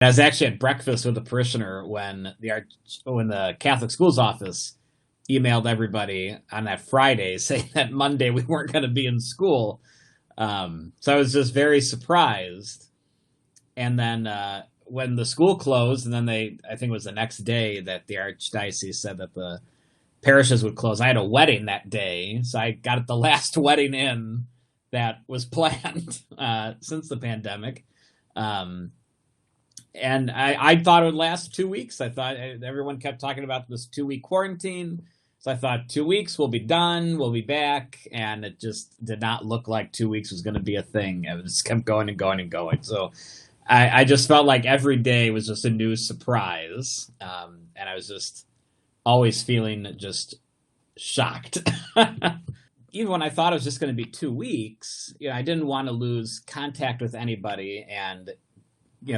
I was actually at breakfast with a parishioner when the Catholic Schools office emailed everybody on that Friday saying that Monday we weren't going to be in school. So I was just very surprised. And then when the school closed, and then I think it was the next day that the Archdiocese said that the parishes would close. I had a wedding that day, so I got the last wedding in that was planned since the pandemic. And I thought it would last 2 weeks. I thought everyone kept talking about this 2-week quarantine. So I thought 2 weeks, we'll be done, we'll be back. And it just did not look like 2 weeks was going to be a thing. It just kept going and going and going. So I just felt like every day was just a new surprise. And I was just always feeling just shocked. Even when I thought it was just going to be 2 weeks, I didn't want to lose contact with anybody. And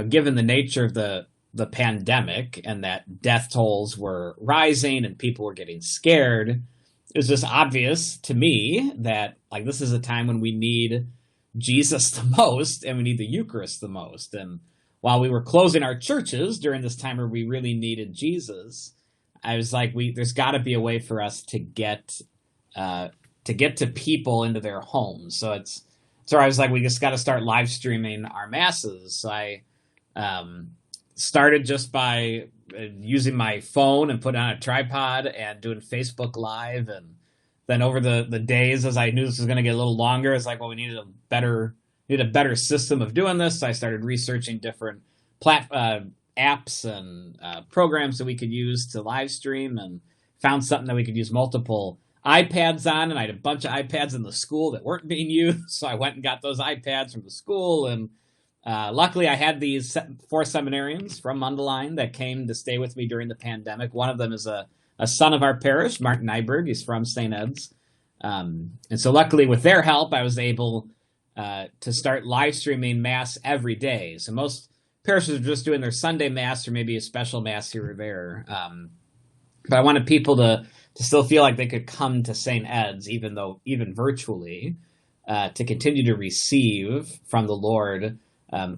given the nature of the pandemic and that death tolls were rising and people were getting scared, it was just obvious to me that this is a time when we need Jesus the most and we need the Eucharist the most. And while we were closing our churches during this time where we really needed Jesus, I was like, there's got to be a way for us to get to people into their homes. So I was like, we just got to start live streaming our masses. So I started just by using my phone and putting on a tripod and doing Facebook Live. And then over the days, as I knew this was going to get a little longer, it's like, well, we needed a better system of doing this. So I started researching different apps and programs that we could use to live stream, and found something that we could use multiple iPads on. And I had a bunch of iPads in the school that weren't being used. So I went and got those iPads from the school. And luckily, I had these 4 seminarians from Mundelein that came to stay with me during the pandemic. One of them is a son of our parish, Martin Nyberg. He's from St. Ed's. And so luckily, with their help, I was able to start live streaming Mass every day. So most parishes are just doing their Sunday Mass or maybe a special Mass here or there. But I wanted people to still feel like they could come to St. Ed's, even virtually, to continue to receive from the Lord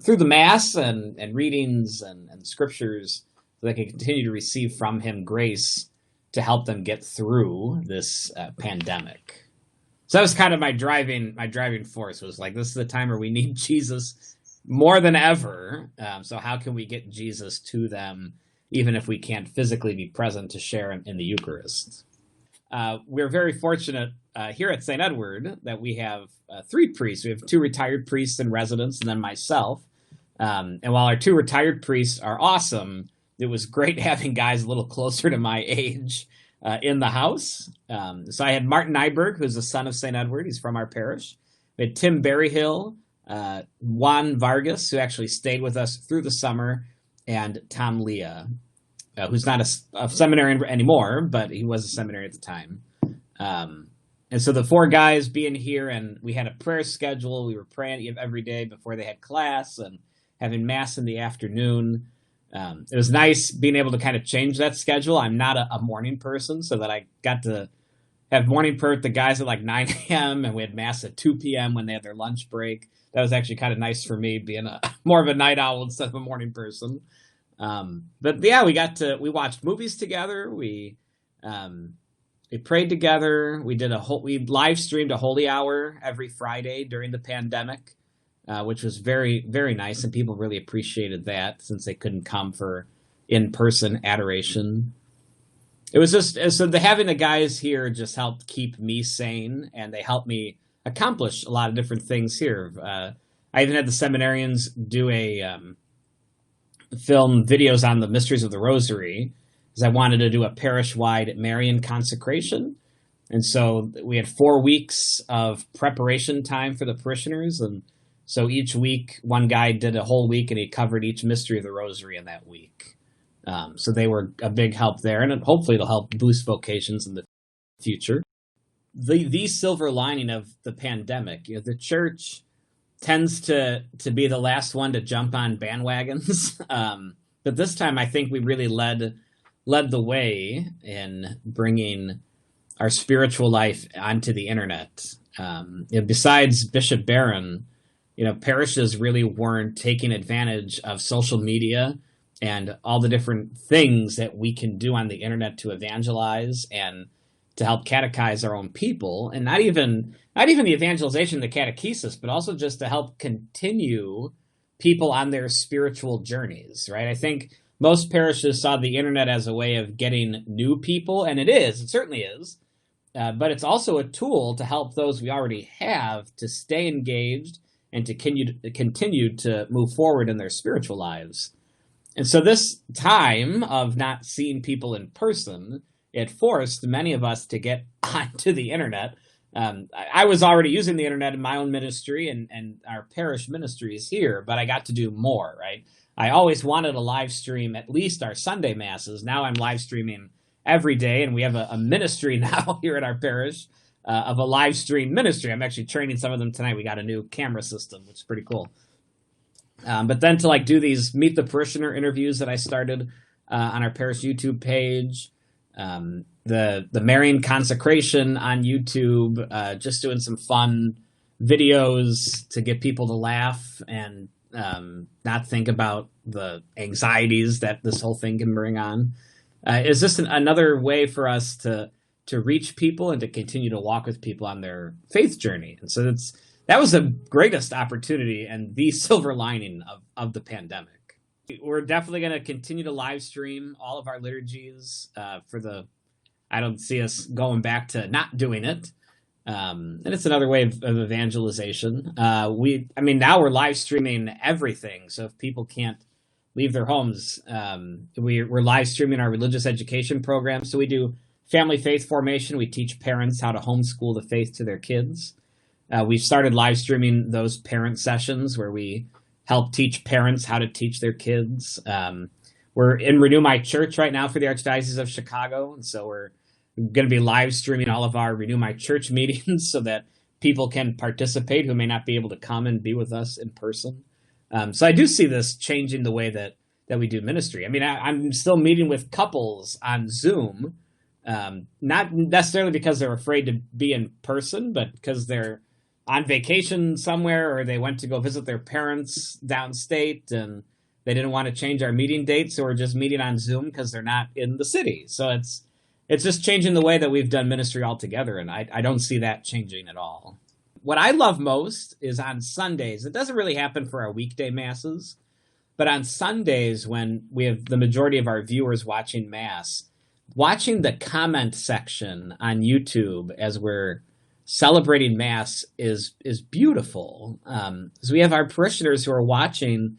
through the Mass and readings and scriptures, so they can continue to receive from Him grace to help them get through this pandemic. So that was kind of my driving force, was like, this is the time where we need Jesus more than ever. So how can we get Jesus to them, even if we can't physically be present to share in the Eucharist? We're very fortunate here at St. Edward that we have 3 priests. We have 2 retired priests in residence, and then myself. And while our 2 retired priests are awesome, it was great having guys a little closer to my age in the house. So I had Martin Nyberg, who's the son of St. Edward. He's from our parish. We had Tim Berryhill, Juan Vargas, who actually stayed with us through the summer, and Tom Leah, who's not a seminarian anymore, but he was a seminary at the time. And so the 4 guys being here, and we had a prayer schedule. We were praying every day before they had class and having Mass in the afternoon. It was nice being able to kind of change that schedule. I'm not a morning person, so that I got to have morning prayer with the guys at 9 a.m. and we had Mass at 2 p.m. when they had their lunch break. That was actually kind of nice for me, being more of a night owl instead of a morning person. But yeah, we watched movies together. We prayed together. We live streamed a holy hour every Friday during the pandemic, which was very, very nice. And people really appreciated that, since they couldn't come for in-person adoration. It was just, so having the guys here just helped keep me sane, and they helped me accomplish a lot of different things here. I even had the seminarians do film videos on the mysteries of the Rosary, because I wanted to do a parish-wide Marian consecration. And so we had 4 weeks of preparation time for the parishioners. And so each week, one guy did a whole week, and he covered each mystery of the Rosary in that week. So they were a big help there, and hopefully it'll help boost vocations in the future. The silver lining of the pandemic, the church tends to be the last one to jump on bandwagons. But this time, I think we really led the way in bringing our spiritual life onto the internet. Besides Bishop Barron, parishes really weren't taking advantage of social media and all the different things that we can do on the internet to evangelize and to help catechize our own people, and not even the evangelization, the catechesis, but also just to help continue people on their spiritual journeys, right? I think most parishes saw the internet as a way of getting new people, and it certainly is, but it's also a tool to help those we already have to stay engaged and to continue to move forward in their spiritual lives. And so this time of not seeing people in person, it forced many of us to get onto the internet. I was already using the internet in my own ministry and our parish ministries here, but I got to do more, right? I always wanted to live stream at least our Sunday masses. Now I'm live streaming every day, and we have a ministry now here at our parish of a live stream ministry. I'm actually training some of them tonight. We got a new camera system, which is pretty cool. But then to do these Meet the Parishioner interviews that I started on our parish YouTube page, the Marian consecration on YouTube, just doing some fun videos to get people to laugh and not think about the anxieties that this whole thing can bring on. Is just another way for us to reach people and to continue to walk with people on their faith journey. And so that was the greatest opportunity and the silver lining of the pandemic. We're definitely going to continue to live stream all of our liturgies I don't see us going back to not doing it. And it's another way of evangelization. Now we're live streaming everything. So if people can't leave their homes, we're live streaming our religious education program. So we do family faith formation. We teach parents how to homeschool the faith to their kids. We've started live streaming those parent sessions where we help teach parents how to teach their kids. We're in Renew My Church right now for the Archdiocese of Chicago. And so we're going to be live streaming all of our Renew My Church meetings so that people can participate who may not be able to come and be with us in person. So I do see this changing the way that we do ministry. I'm still meeting with couples on Zoom, not necessarily because they're afraid to be in person, but because they're on vacation somewhere or they went to go visit their parents downstate and they didn't want to change our meeting date. So we're just meeting on Zoom because they're not in the city. So it's just changing the way that we've done ministry altogether. And I don't see that changing at all. What I love most is on Sundays. It doesn't really happen for our weekday masses, but on Sundays when we have the majority of our viewers watching Mass, watching the comment section on YouTube as we're celebrating Mass is beautiful. As we have our parishioners who are watching,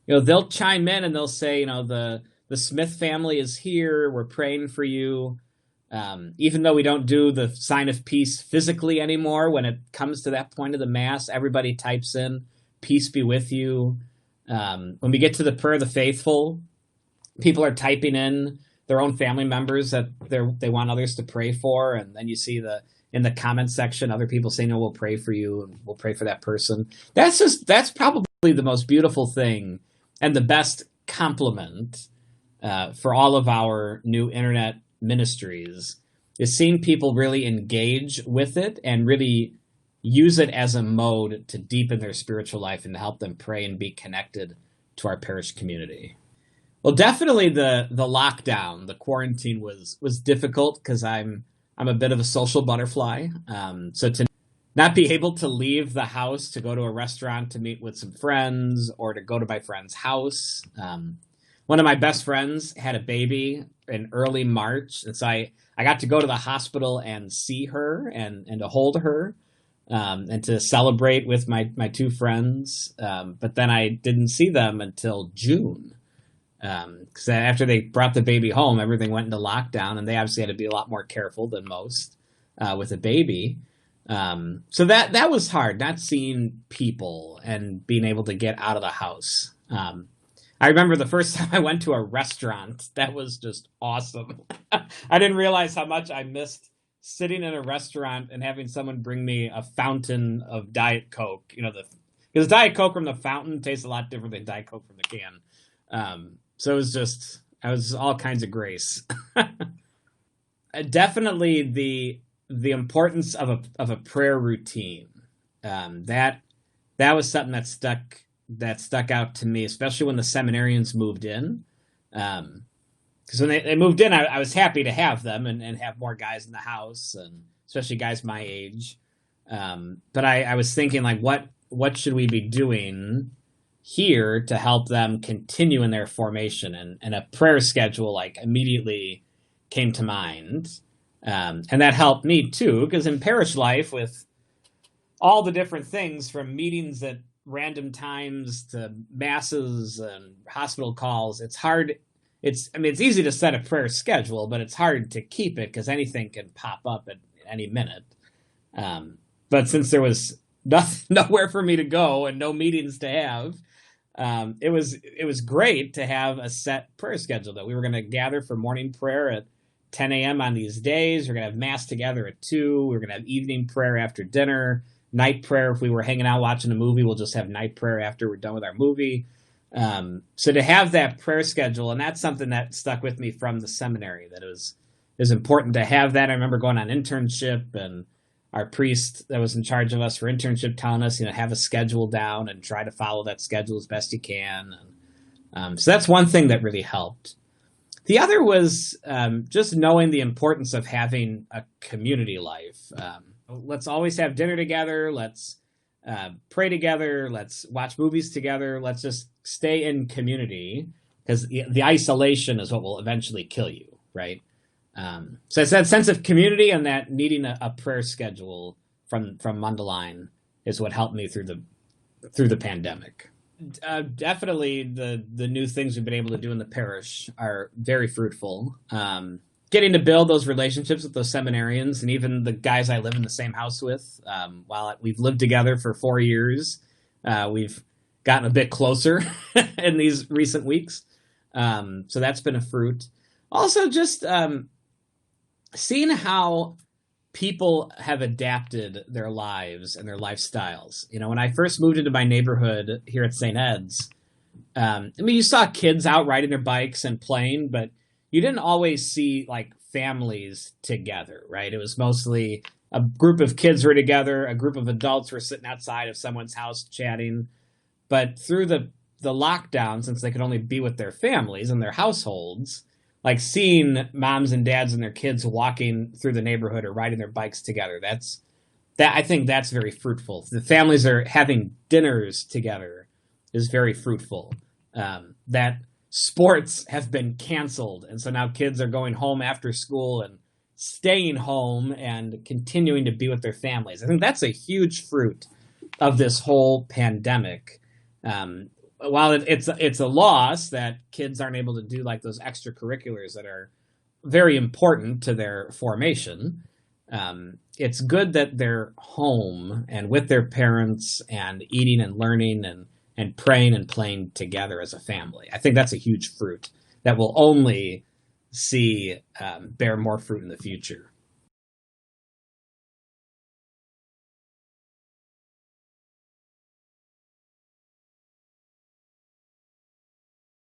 they'll chime in and they'll say, the Smith family is here. We're praying for you. Even though we don't do the sign of peace physically anymore, when it comes to that point of the Mass, everybody types in, peace be with you. When we get to the prayer of the faithful, people are typing in their own family members that they want others to pray for. And then you see in the comment section, other people saying, we'll pray for you and we'll pray for that person. That's probably the most beautiful thing and the best compliment for all of our new internet ministries is seeing people really engage with it and really use it as a mode to deepen their spiritual life and to help them pray and be connected to our parish community. Well, definitely the lockdown, the quarantine was difficult because I'm a bit of a social butterfly. So to not be able to leave the house to go to a restaurant to meet with some friends or to go to my friend's house. One of my best friends had a baby in early March. And so I got to go to the hospital and see her and to hold her and to celebrate with my two friends. But then I didn't see them until June. Because after they brought the baby home, everything went into lockdown, and they obviously had to be a lot more careful than most with a baby. So that was hard, not seeing people and being able to get out of the house. I remember the first time I went to a restaurant, that was just awesome. I didn't realize how much I missed sitting in a restaurant and having someone bring me a fountain of Diet Coke. Because Diet Coke from the fountain tastes a lot different than Diet Coke from the can. So I was all kinds of grace. Definitely the importance of a prayer routine. That that was something that stuck out to me, especially when the seminarians moved in. Because when they moved in, I was happy to have them and have more guys in the house, and especially guys my age. But I was thinking, like, what should we be doing here to help them continue in their formation? And a prayer schedule, like, immediately came to mind. And that helped me too, because in parish life, with all the different things from meetings at random times to masses and hospital calls, it's hard. It's easy to set a prayer schedule, but it's hard to keep it because anything can pop up at any minute. But since there was nowhere for me to go and no meetings to have, it was great to have a set prayer schedule that we were going to gather for morning prayer at 10 a.m. on these days. We're going to have mass together at 2. We're going to have evening prayer after dinner, night prayer. If we were hanging out watching a movie, we'll just have night prayer after we're done with our movie. So to have that prayer schedule, and that's something that stuck with me from the seminary, that it was important to have that. I remember going on internship, and our priest that was in charge of us for internship telling us, have a schedule down and try to follow that schedule as best you can. And so that's one thing that really helped. The other was just knowing the importance of having a community life. Let's always have dinner together. Let's pray together. Let's watch movies together. Let's just stay in community, because the isolation is what will eventually kill you, right? So it's that sense of community, and that needing a prayer schedule from Mundelein is what helped me through the pandemic. Definitely the new things we've been able to do in the parish are very fruitful. Getting to build those relationships with those seminarians, and even the guys I live in the same house with, while we've lived together for 4 years, we've gotten a bit closer in these recent weeks. So that's been a fruit. Also, just seeing how people have adapted their lives and their lifestyles. When I first moved into my neighborhood here at St. Ed's, you saw kids out riding their bikes and playing, but you didn't always see, like, families together, right? It was mostly a group of kids were together, a group of adults were sitting outside of someone's house chatting. But through the lockdown, since they could only be with their families and their households, like, seeing moms and dads and their kids walking through the neighborhood or riding their bikes together, I think that's very fruitful. The families are having dinners together is very fruitful. That sports have been canceled, and so now kids are going home after school and staying home and continuing to be with their families. I think that's a huge fruit of this whole pandemic. While it's a loss that kids aren't able to do, like, those extracurriculars that are very important to their formation, it's good that they're home and with their parents and eating and learning and praying and playing together as a family. I think that's a huge fruit that will only see bear more fruit in the future.